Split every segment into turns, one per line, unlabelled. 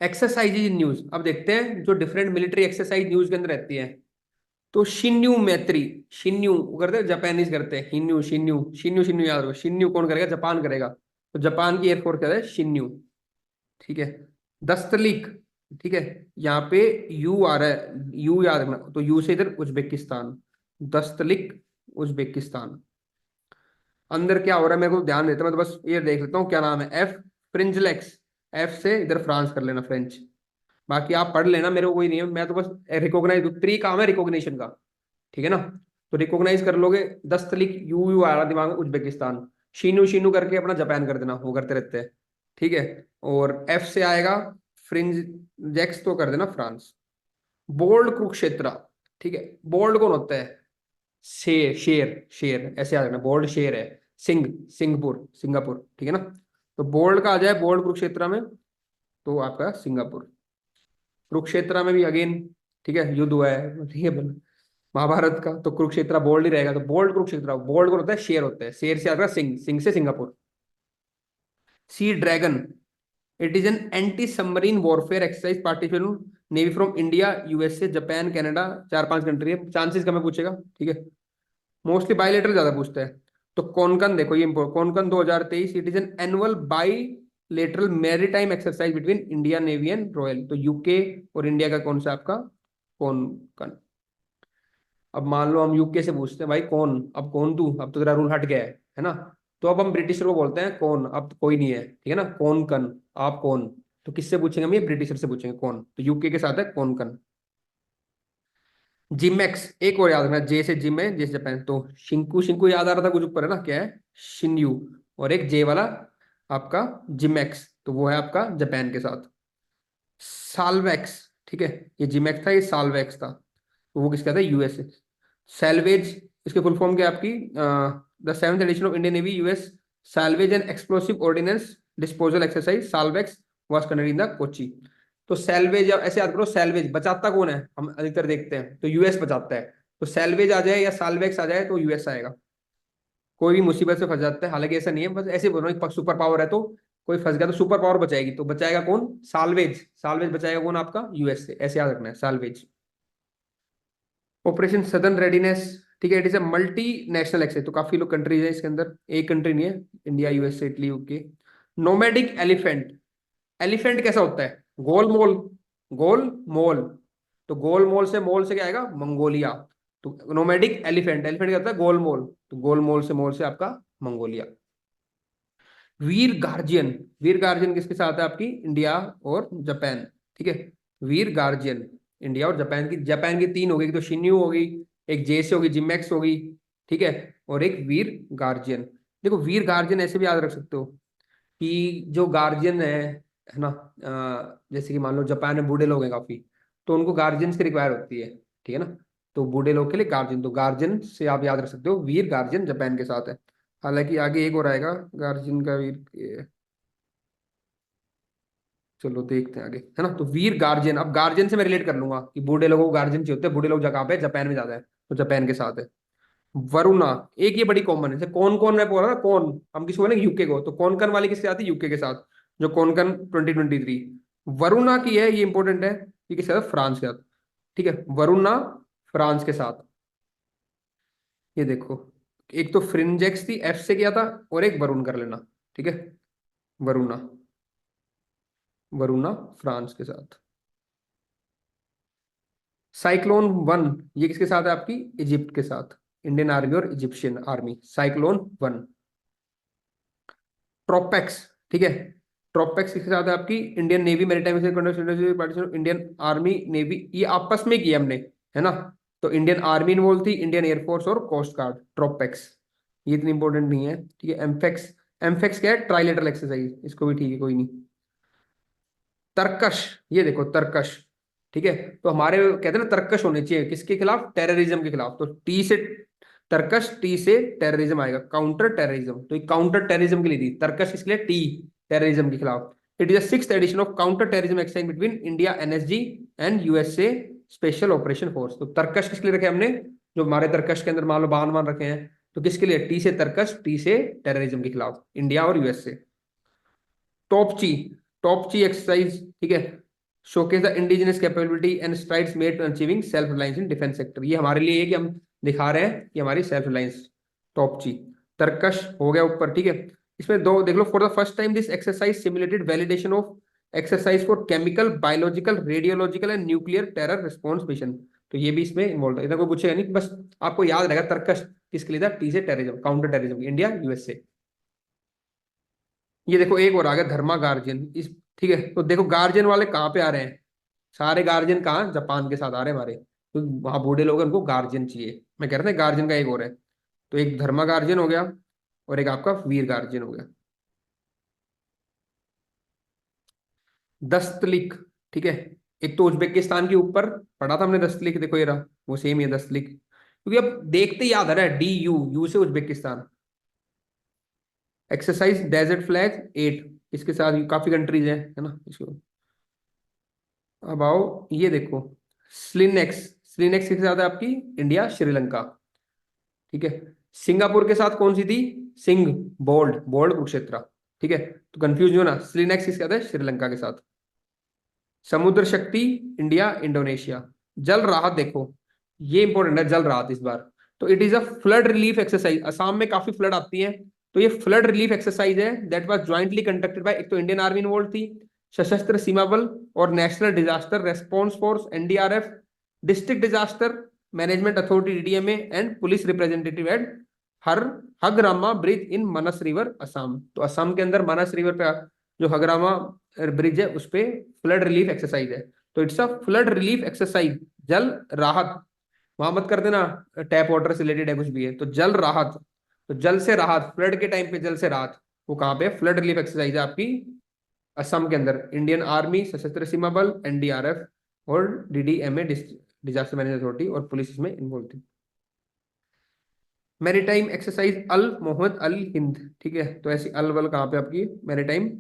Exercise news, अब देखते हैं जो डिफरेंट मिलिट्री एक्सरसाइज न्यूज के अंदर रहती है। तो शिन्यू मैत्री, शिन्यू वो करते हैं जापानीज करते हैं, हिन्यू शिन्यू शिन्यू शिन्यू याद रखो, शिन्यू कौन करेगा, जापान करेगा, तो जापान की एयरफोर्स कहते हैं शिन्यू। ठीक है। दस्तलिक, ठीक है, यहाँ पे यू आ रहा है, यू याद रखना, तो यू से इधर उज्बेकिस्तान, दस्तलिक उज्बेकिस्तान। अंदर क्या हो रहा है मेरे को ध्यान देता, मैं तो बस ये देख लेता हूँ क्या नाम है, एफ फ्रिंजलेक्स, एफ से इधर फ्रांस कर लेना, फ्रेंच। बाकी आप पढ़ लेना, मेरे को कोई नहीं है, मैं तो बस रिकॉग्नाइज, त्री काम है रिकॉग्निशन का। ठीक है ना, तो रिकॉग्नाइज कर लोगे। दस्तलिक यू यू आ रहा दिमाग में, उज्बेकिस्तान। शीनू शीनू करके अपना जापान कर देना, वो करते रहते हैं। ठीक है। और एफ से आएगा फ्रिंज जेक्स, तो कर देना फ्रांस। बोल्ड कुरुक्षेत्र, ठीक है, बोल्ड कौन होता है, शेर शेर शेर, ऐसे याद रखना, बोल्ड शेर है। सिंह, सिंगापुर सिंगापुर, ठीक है ना। तो बोल्ड का आ जाए बोल्ड कुरुक्षेत्र में, तो आपका सिंगापुर। कुरुक्षेत्र में भी अगेन, ठीक है, युद्ध हुआ है, ठीक है, महाभारत का, तो कुरुक्षेत्र बोल्ड ही रहेगा, तो बोल्ड कुरुक्षेत्र, बोल्ड कौन होता है, शेर होता है, शेर से आता है सिंह, सिंह से Singapore. Sea dragon, it is an anti submarine warfare exercise participate navy from India USA Japan Canada, चार पांच कंट्री है, चांसेस कम है पूछेगा। ठीक है, मोस्टली बायलेटरल ज्यादा पूछता है। तो कोनकन देखो, ये कोनकन 2023, it is an annual bilateral maritime exercise between India navy and royal, तो यूके और इंडिया का कौन सा आपका, कोनकन। अब मान लो हम यूके से पूछते हैं भाई कौन, अब कौन तू, अब तो तेरा रूल हट गया है ना। तो अब हम ब्रिटिशर को बोलते हैं कौन, अब तो कोई नहीं है, ठीक है ना, कौन कन, आप कौन। तो किससे पूछेंगे हम, ये ब्रिटिशर से पूछेंगे कौन, तो यूके के साथ है कौन कन। जिमेक्स, एक और याद रखना, जे से जिम है, जे से जापान, तो शिंकू, शिंकू याद आ रहा था कुछ ऊपर है ना, क्या है, शिन्यू। और एक जे वाला आपका जिमेक्स, तो वो है आपका जापान के साथ। साल्वेक्स, ठीक है, ये जिमेक्स था, ये साल्वेक्स था, तो वो किसका था, यूएसए। सैल्वेज, इसके फुल फॉर्म क्या है आपकी, the seventh edition of Indian Navy US salvage and explosive ordnance disposal exercise SALVEX was conducted in the Kochi. तो सैल्वेज, ऐसे याद करो, सैल्वेज बचाता कौन है, हम अधिकतर देखते हैं तो यूएस बचाता है, तो सैल्वेज आ जाए या साल्वेक्स आ जाए तो यूएस आएगा। कोई भी मुसीबत से फंस जाता है, हालांकि ऐसा नहीं है, बस ऐसे बोल रहा हूँ, सुपर पावर है तो कोई फंस गया तो सुपर पावर बचाएगी, तो बचाएगा कौन, साल्वेज, साल्वेज बचाएगा कौन आपका, यूएस से, ऐसे याद रखना है, साल्वेज। ऑपरेशन सदर्न रेडीनेस, ठीक है, it is a multi national exercise, तो काफी लोग कंट्रीज है इसके अंदर, एक कंट्री नहीं है, India USA Italy UK. Nomadic elephant, elephant कैसा होता है, गोल मोल, गोल मोल, तो गोल मोल से, मोल से क्या आएगा, मंगोलिया। तो नोमैडिक एलिफेंट, एलिफेंट क्या होता है, गोल मोल, तो गोल मोल से आपका मंगोलिया। वीर गार्जियन, वीर गार्जियन किसके साथ है आपकी, इंडिया और जापान। ठीक है, वीर गार्जियन, इंडिया और जापान की, जापान की तीन हो गई, तो शिन्यू होगी, एक जेसे होगी, जिमेक्स होगी, ठीक है, और एक वीर गार्जियन। देखो वीर गार्जियन ऐसे भी याद रख सकते हो कि जो गार्जियन है ना, जैसे कि मान लो जापान में बूढ़े लोग हैं काफी, तो उनको गार्जियंस की रिक्वायर होती है, ठीक है ना, तो बूढ़े लोग के लिए गार्जियन, तो गार्जियन से आप याद रख सकते हो, वीर गार्जियन जापान के साथ है। हालांकि आगे एक और आएगा गार्जियन का वीर चलो देखते हैं आगे, है ना, तो वीर गार्जियन, अब गार्जियन से मैं रिलेट कर लूंगा कि बूढ़े लोगों को गार्जियन चाहिए होते हैं, बूढ़े लोग जगह पे जापान में ज्यादा है, तो जापान के साथ है। वरुणा, एक ये बड़ी कॉमन है, जैसे कौन कौन मैं बोल रहा ना, कौन हम किसी बोले यूके को, तो कौन कन वाली किससे आती है, यूके के साथ, जो कौन कन 2023। वरुणा की है, ये इंपॉर्टेंट है, ये किसके साथ, फ्रांस के साथ। ठीक है, वरुणा फ्रांस के साथ। ये देखो, एक तो फ्रिंजेक्स थी, एफ से किया था, और एक वरुण कर लेना। ठीक है, वरुणा, वरुणा फ्रांस के साथ। साइक्लोन वन, ये किसके साथ है आपकी, इजिप्ट के साथ, इंडियन आर्मी और इजिप्शियन आर्मी, साइक्लोन वन। ट्रोपेक्स, ठीक है, ट्रोपेक्स किसके साथ है आपकी, Indian navy maritime partition, Indian army navy, ये आपस में किया हमने, है ना, तो इंडियन आर्मी इन्वॉल्व थी, इंडियन एयरफोर्स और कोस्ट गार्ड, ट्रोपेक्स। ये इतनी इंपॉर्टेंट नहीं है, ठीक है। एम्फेक्स, एम्फेक्स क्या है, ट्राइलेटरल एक्सरसाइज, इसको भी ठीक है, कोई नहीं। तर्कश, ये देखो तर्कश, ठीक है, तो हमारे कहते हैं ना तर्कश होने चाहिए किसके खिलाफ, टेररिज्म के खिलाफ, तो टी से तर्कश, टी से टेररिज्म आएगा, काउंटर टेररिज्म, तो ये काउंटर टेररिज्म के लिए थी, तर्कश किसके लिए, टी, टेररिज्म के खिलाफ। It is sixth addition of counter terrorism exercise between India NSG and USA special operation force, तो तर्कश किसके लिए रखे हमने, जो हमारे तर्कश के अंदर मान लो बांध मान रखे हैं, तो किसके लिए, टी से तर्कश, टी से टेररिज्म के खिलाफ, इंडिया और यूएसए। टॉपची, टॉपची एक्सरसाइज, ठीक है, showcase the indigenous capability and strides made to achieving self reliance in defence sector. ये हमारे लिए है कि हम दिखा रहे हैं कि हमारी सेल्फ रिलायंस टॉप जी। तरकश हो गया ऊपर, ठीक है। इसमें दो देख लो, for the first time this exercise simulated validation of exercise for chemical, biological, radiological and nuclear terror response mission. तो ये भी इसमें इन्वॉल्व है। इधर कोई पूछेगा नहीं, बस आपको याद रहेगा तरकश किसके लिए था, टी से terrorism, counter terrorism, India USA. ये देखो एक और आ गया, धर्मा गार्जियन इस, ठीक है। तो देखो गार्जियन वाले कहाँ पे आ रहे हैं, सारे गार्जियन कहाँ, जापान के साथ आ रहे हैं हमारे, तो वहां बूढ़े लोग हैं, उनको गार्जियन चाहिए। मैं कह रहा था गार्जियन का एक और है, तो एक धर्मा गार्जियन हो गया और एक आपका वीर गार्जियन हो गया। दस्तलिक, ठीक है। एक तो उज्बेकिस्तान के ऊपर पढ़ा था हमने दस्तलिक, देखो ये रहा, वो सेम ही है दस्तलिक, क्योंकि अब देखते ही याद आ रहा है, डी यू, यू से उज्बेकिस्तान। एक्सरसाइज डेजर्ट फ्लैग 8, इसके साथ काफी कंट्रीज है ना इसको। अब आओ, ये देखो स्लिनेक्स, स्लिनेक्स के साथ है आपकी इंडिया श्रीलंका, ठीक है। सिंगापुर के साथ कौन सी थी, सिंह, बोल्ड, बोल्ड कुरुक्षेत्र, ठीक है। तो कंफ्यूज हो ना, स्लिनेक्स किसके साथ है, श्रीलंका के साथ। समुद्र शक्ति इंडिया इंडोनेशिया। जल राहत देखो, ये इंपॉर्टेंट है जल राहत इस बार। तो it is a flood relief exercise, Assam में काफी फ्लड आती है, तो ये फ्लड रिलीफ एक्सरसाइज है that was jointly conducted by, एक तो इंडियन आर्मी इन्वॉल्व थी, सशस्त्र सीमा बल और national disaster response force NDRF, district disaster management authority DDMA and police representative at her Hagrama bridge in Manas river Assam. तो असम के अंदर मनस रिवर पे जो हगरामा ब्रिज है उस पे फ्लड रिलीफ एक्सरसाइज है। तो it's a flood relief exercise, जल राहत, वहां मत कर देना टैप वाटर से रिलेटेड है कुछ भी है, तो जल राहत, तो जल से राहत, फ्लड के टाइम पे जल से राहत, वो कहाँ पे, फ्लड रिलीफ एक्सरसाइज है आपकी असम के अंदर। इंडियन आर्मी, सशस्त्र सीमा बल, एनडीआरएफ और डीडीएमए डिजास्टर मैनेजमेंट अथॉरिटी और पुलिस इसमें इन्वॉल्व थी। मैरीटाइम एक्सरसाइज अल मोहम्मद अल हिंद, ठीक है। तो ऐसी अल वल कहाँ पे आपकी, maritime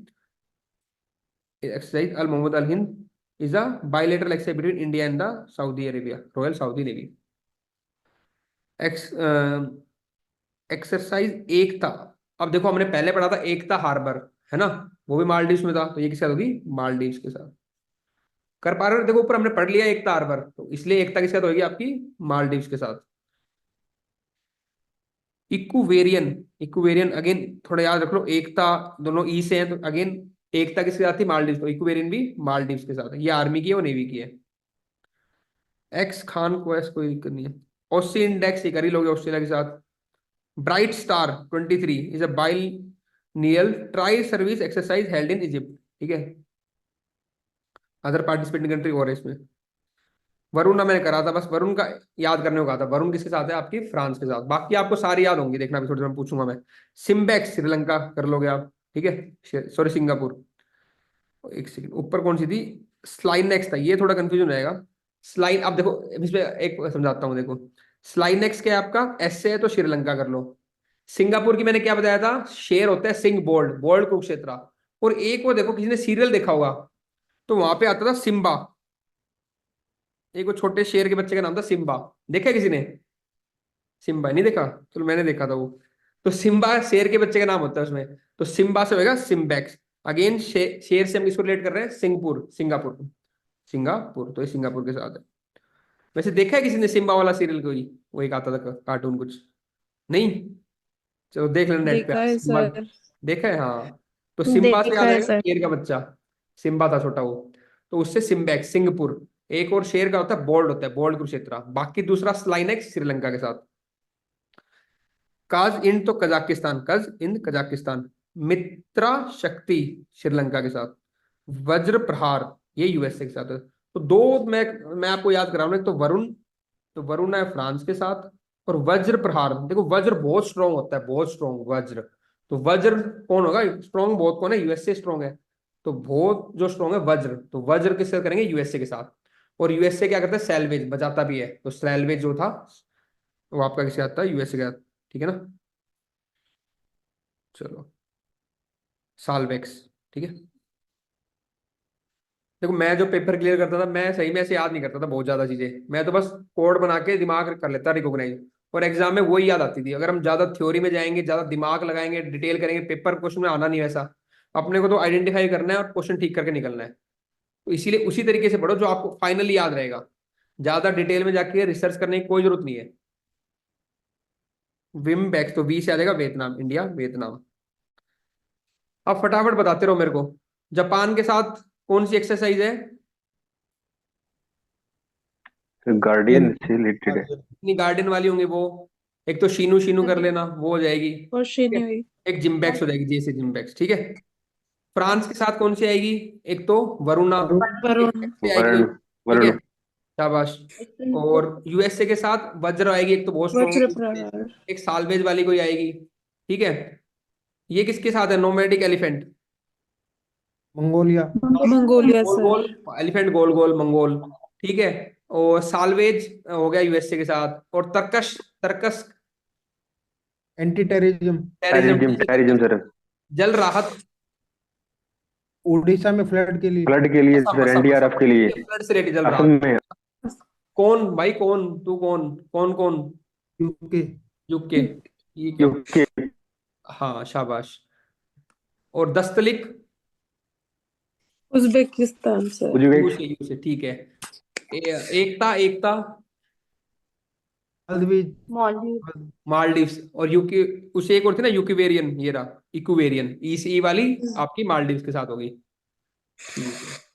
exercise Al Mohammed Al Hind is a bilateral exercise between India and the Saudi Arabia, Royal Saudi Navy. Ex exercise Ekta, अब देखो हमने पहले पढ़ा था एकता हार्बर, है ना, वो भी मालदीव्स में था, तो ये किसके साथ होगी, मालदीव्स के साथ। कर पा रहे हो, देखो ऊपर हमने पढ़ लिया एकता हार्बर, तो इसलिए एकता किसके साथ होगी आपकी, मालदीव्स के साथ। इक्वेरियन, इक्वेरियन अगेन थोड़ा याद रख लो, एकता दोनों ई से हैं, तो अगेन एकता किसके साथ थी, मालदीव्स, तो इक्वेरियन भी मालदीव्स के साथ है। ये आर्मी की है, वो नेवी की है। एक्स खान को ऐस कोई दिक्कत नहीं है। ऑस्सी इंडेक्स ये कर ही लोगे ऑस्ट्रेलिया के साथ। Bright star 23 is a biennial tri service exercise held in Egypt, ठीक है। अदर पार्टिसिपेटिंग कंट्री और है इसमें। वरुण ना मैंने करा था, बस वरुण का याद करने को कहा था, वरुण किसके साथ है आपकी, फ्रांस के साथ, बाकी आपको सारी याद होंगी, देखना भी थोड़ी देर में पूछूंगा मैं। सिम्बेक्स श्रीलंका कर लोगे आप, ठीक है, सॉरी सिंगापुर। एक सेकंड, ऊपर कौन सी थी, स्लाइनेक्स था, ये थोड़ा कंफ्यूजन रहेगा। स्लाइन, अब देखो इसमें एक समझाता हूँ, देखो स्लाइनेक्स क्या है आपका, एस से है तो श्रीलंका कर लो। सिंगापुर की मैंने क्या बताया था, शेर होता है सिंह, बोल्ड, बोल्ड कुरुक्षेत्र। और एक वो देखो, किसी ने सीरियल देखा होगा, तो वहां पे आता था सिम्बा, एक वो छोटे शेर के बच्चे का नाम था सिम्बा, देखा है किसी ने, सिम्बा नहीं देखा, चलो मैंने देखा था वो। तो सिम्बा शेर के बच्चे का नाम होता है उसमें, तो सिम्बा से होगा सिम्बैक्स। अगेन शेर से हम किसको रिलेट कर रहे हैं, सिंगापुर, सिंगापुर, सिंगापुर, तो ये सिंगापुर के साथ है। वैसे देखा है किसी ने सिम्बा वाला सीरियल, कोई वो एक आता था कार्टून कुछ, नहीं, चलो देख लेना नेट पे
देखा है
सिम्बा,
सर।
देखा है हाँ। तो सिम्बा से
देखा
याद
है
आएगा
सर।
शेर का बच्चा, सिम्बा था छोटा वो, तो उससे सिम्बैक्स सिंगापुर। एक और शेर का होता है बोल्ड, होता है बोल्ड कुरुक्षेत्र, बाकी दूसरा स्लाइनेक्स श्रीलंका के साथ। काज इंड तो कजाकिस्तान, कज इंद कजाकिस्तान। मित्रा शक्ति श्रीलंका के साथ। वज्र प्रहार ये यूएसए के साथ है। तो दो, मैं आपको याद करा रहा हूं, तो वरुण, तो वरुण है फ्रांस के साथ, और वज्र प्रहार देखो, वज्र बहुत स्ट्रॉन्ग होता है, बहुत स्ट्रॉन्ग वज्र। तो वज्र कौन होगा, स्ट्रॉन्ग बहुत कौन है, यूएसए स्ट्रॉन्ग है, तो बहुत जो स्ट्रॉन्ग है वज्र, तो वज्र किससे करेंगे, यूएसए के साथ। और यूएसए क्या करता है, सैलवेज बचाता भी है, तो सैलवेज जो था वो आपका किसके साथ था, यूएसए के साथ, ठीक है ना। चलो साल्वेक्स, ठीक है। देखो मैं जो पेपर क्लियर करता था, मैं सही में ऐसे याद नहीं करता था बहुत ज्यादा चीजें, मैं तो बस कोड बना के दिमाग कर लेता रिकॉग्नाइज, और एग्जाम में वही याद आती थी। अगर हम ज्यादा थ्योरी में जाएंगे, ज्यादा दिमाग लगाएंगे, डिटेल करेंगे, पेपर क्वेश्चन में आना नहीं वैसा। अपने को तो आइडेंटिफाई करना है और क्वेश्चन ठीक करके निकलना है। तो इसीलिए उसी तरीके से पढ़ो जो आपको फाइनली याद रहेगा, ज्यादा डिटेल में जाके रिसर्च करने की कोई जरूरत नहीं है। विम बैक्स, तो वी से आ जाएगा वियतनाम, इंडिया वियतनाम। अब फटाफट बताते रहो मेरे को, जापान के साथ कौन सी एक्सरसाइज है?
गार्डियन से रिलेटेड है।
इतनी गार्डन वाली होंगी वो, एक तो शीनू शीनू कर लेना, वो हो जाएगी,
और
ठीक है।
शीनी हुई।
एक जिम्बैक्स हो जाएगी, जैसे जिम्बैक्स, ठीक है। फ्रांस के साथ कौन सी आएगी? एक तो वरुणा, एक
वरुण।
से आएगी,
वर्ण
ठीक है,
वर्ण
शाबाश। और यूएसए के साथ वज्र आएगी, एक तो बहुत
वज्र
स्ट्रॉन्ग,
प्रहार।
एक साल्वेज वाली कोई आएगी, ठीक है। ये किसके साथ है? Nomadic elephant,
Mongolia.
मंगोलिया
गोल
सर।
गोल एलिफेंट, गोल गोल मंगोल, ठीक है। और साल्वेज हो गया यूएसए के साथ, और Tarkash, Tarkash
anti terrorism.
Terrorism
terrorism,
terrorism sir.
Jal Rahat,
Orissa में फ्लड के लिए।
फ्लड के लिए
असम
सर,
असम
एनडीआरएफ
असम,
के लिए।
ये फ्लड से रिलेटेड जल
असम
राहत।
में।
कौन भाई, कौन तू, कौन कौन कौन?
यूके।
यूके, ठीक है,
यूके।
हाँ शाबाश। और दस्तलिक,
उज्बेकिस्तान सर।
You
Uzbek.
से, यू से, ठीक है। एकता, एकता
मालदीव।
मालदीव।
मालदीव्स, और यूके, उसे एक और थी ना यूकेवेरियन, ये रहा इक्वेरियन, ई से ई वाली आपकी मालदीव्स के साथ होगी, ठीक है।